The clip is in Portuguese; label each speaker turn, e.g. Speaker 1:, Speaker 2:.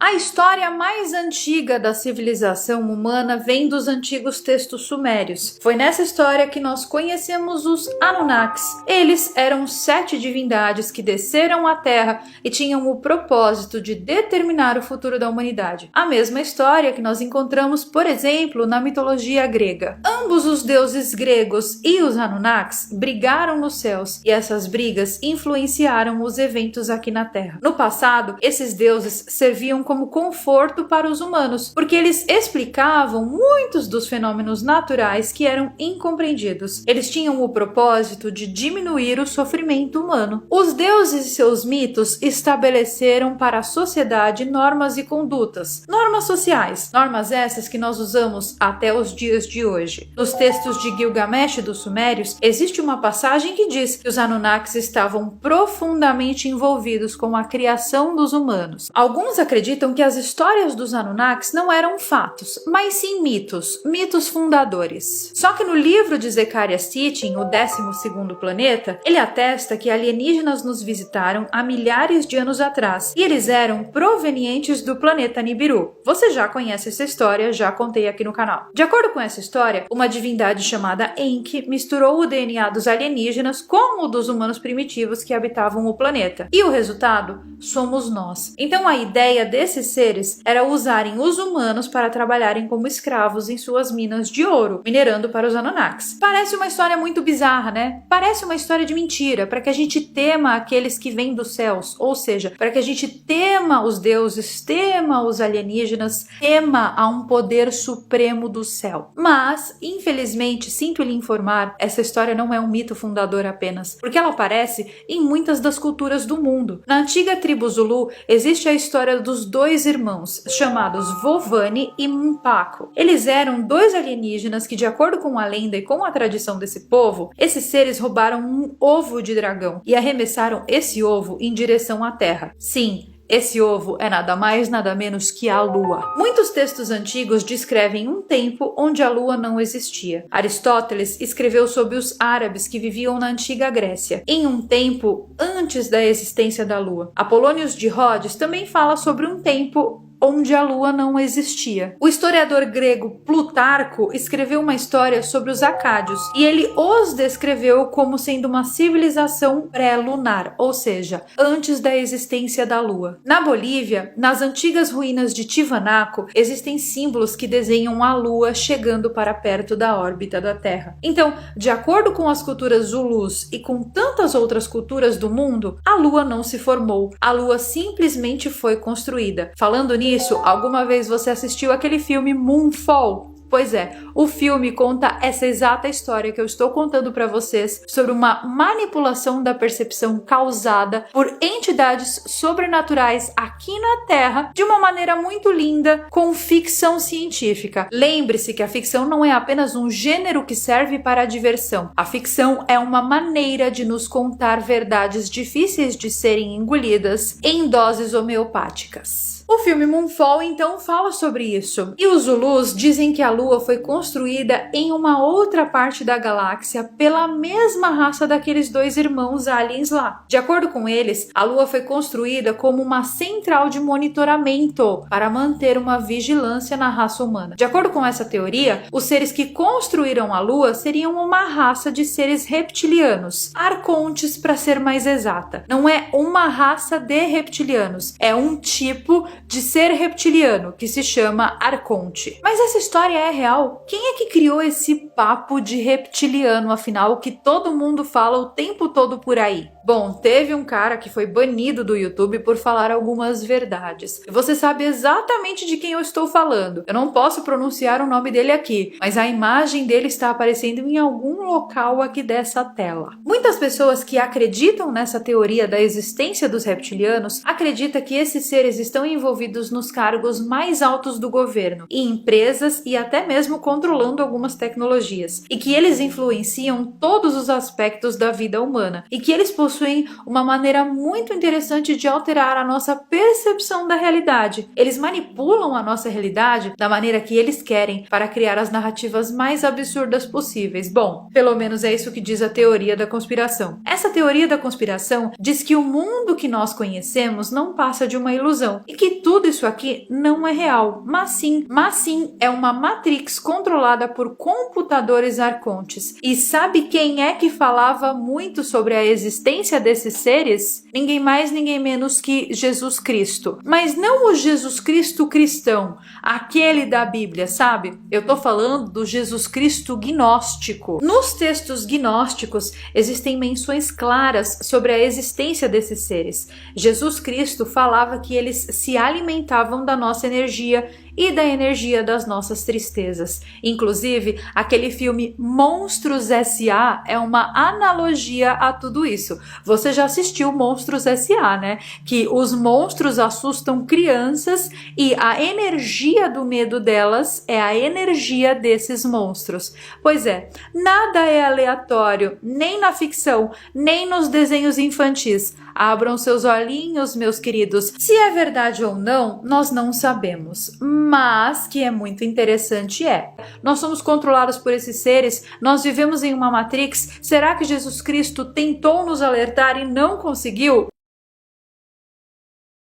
Speaker 1: A história mais antiga da civilização humana vem dos antigos textos sumérios. Foi nessa história que nós conhecemos os Anunnakis. Eles eram 7 divindades que desceram à Terra e tinham o propósito de determinar o futuro da humanidade. A mesma história que nós encontramos, por exemplo, na mitologia grega. Ambos os deuses gregos e os Anunnakis brigaram nos céus, e essas brigas influenciaram os eventos aqui na Terra. No passado, esses deuses serviam como conforto para os humanos, porque eles explicavam muitos dos fenômenos naturais que eram incompreendidos. Eles tinham o propósito de diminuir o sofrimento humano. Os deuses e seus mitos estabeleceram para a sociedade normas e condutas, normas sociais, normas essas que nós usamos até os dias de hoje. Nos textos de Gilgamesh dos Sumérios, existe uma passagem que diz que os Anunnakis estavam profundamente envolvidos com a criação dos humanos. Alguns acreditam que as histórias dos Anunnakis não eram fatos, mas sim mitos fundadores. Só que no livro de Zecharia Sitchin, o 12º planeta, ele atesta que alienígenas nos visitaram há milhares de anos atrás, e eles eram provenientes do planeta Nibiru. Você já conhece essa história, já contei aqui no canal. De acordo com essa história, uma divindade chamada Enki misturou o DNA dos alienígenas com o dos humanos primitivos que habitavam o planeta, e o resultado somos nós. Então a ideia desses seres era usarem os humanos para trabalharem como escravos em suas minas de ouro, minerando para os Anunnakis. Parece uma história muito bizarra, né? Parece uma história de mentira, para que a gente tema aqueles que vêm dos céus, ou seja, para que a gente tema os deuses, tema os alienígenas, tema a um poder supremo do céu. Mas, infelizmente, sinto lhe informar, essa história não é um mito fundador apenas, porque ela aparece em muitas das culturas do mundo. Na antiga tribo Zulu, existe a história dos dois irmãos, chamados Vovani e Mpako. Eles eram 2 alienígenas que, de acordo com a lenda e com a tradição desse povo, esses seres roubaram um ovo de dragão e arremessaram esse ovo em direção à Terra. Sim, esse ovo é nada mais, nada menos que a Lua. Muitos textos antigos descrevem um tempo onde a Lua não existia. Aristóteles escreveu sobre os árabes que viviam na antiga Grécia, em um tempo antes da existência da Lua. Apolônios de Rhodes também fala sobre um tempo onde a Lua não existia. O historiador grego Plutarco escreveu uma história sobre os acádios, e ele os descreveu como sendo uma civilização pré-lunar, ou seja, antes da existência da Lua. Na Bolívia, nas antigas ruínas de Tiwanaku, existem símbolos que desenham a Lua chegando para perto da órbita da Terra. Então, de acordo com as culturas Zulus e com tantas outras culturas do mundo, a Lua não se formou. A Lua simplesmente foi construída. Falando nisso, alguma vez você assistiu aquele filme Moonfall? Pois é, o filme conta essa exata história que eu estou contando para vocês sobre uma manipulação da percepção causada por entidades sobrenaturais aqui na Terra de uma maneira muito linda, com ficção científica. Lembre-se que a ficção não é apenas um gênero que serve para a diversão. A ficção é uma maneira de nos contar verdades difíceis de serem engolidas em doses homeopáticas. O filme Moonfall então fala sobre isso. E os Zulus dizem que a Lua foi construída em uma outra parte da galáxia pela mesma raça daqueles 2 irmãos aliens lá. De acordo com eles, a Lua foi construída como uma central de monitoramento para manter uma vigilância na raça humana. De acordo com essa teoria, os seres que construíram a Lua seriam uma raça de seres reptilianos, arcontes para ser mais exata. Não é uma raça de reptilianos, é um tipo de ser reptiliano, que se chama Arconte. Mas essa história é real? Quem é que criou esse papo de reptiliano, afinal, que todo mundo fala o tempo todo por aí? Bom, teve um cara que foi banido do YouTube por falar algumas verdades. Você sabe exatamente de quem eu estou falando. Eu não posso pronunciar o nome dele aqui, mas a imagem dele está aparecendo em algum local aqui dessa tela. Muitas pessoas que acreditam nessa teoria da existência dos reptilianos acreditam que esses seres estão envolvidos nos cargos mais altos do governo, em empresas e até mesmo controlando algumas tecnologias, e que eles influenciam todos os aspectos da vida humana, e que eles possuem uma maneira muito interessante de alterar a nossa percepção da realidade. Eles manipulam a nossa realidade da maneira que eles querem para criar as narrativas mais absurdas possíveis. Bom, pelo menos é isso que diz a teoria da conspiração. Essa teoria da conspiração diz que o mundo que nós conhecemos não passa de uma ilusão e que que tudo isso aqui não é real, mas sim é uma Matrix controlada por computadores arcontes. E sabe quem é que falava muito sobre a existência desses seres? Ninguém mais, ninguém menos que Jesus Cristo. Mas não o Jesus Cristo cristão, aquele da Bíblia, sabe? Eu tô falando do Jesus Cristo gnóstico. Nos textos gnósticos existem menções claras sobre a existência desses seres. Jesus Cristo falava que eles se alimentavam da nossa energia e da energia das nossas tristezas. Inclusive, aquele filme Monstros S.A. é uma analogia a tudo isso. Você já assistiu Monstros S.A., né? Que os monstros assustam crianças e a energia do medo delas é a energia desses monstros. Pois é, nada é aleatório, nem na ficção, nem nos desenhos infantis. Abram seus olhinhos, meus queridos. Se é verdade ou não, nós não sabemos. Mas que é muito interessante é. Nós somos controlados por esses seres, nós vivemos em uma Matrix. Será que Jesus Cristo tentou nos alertar e não conseguiu?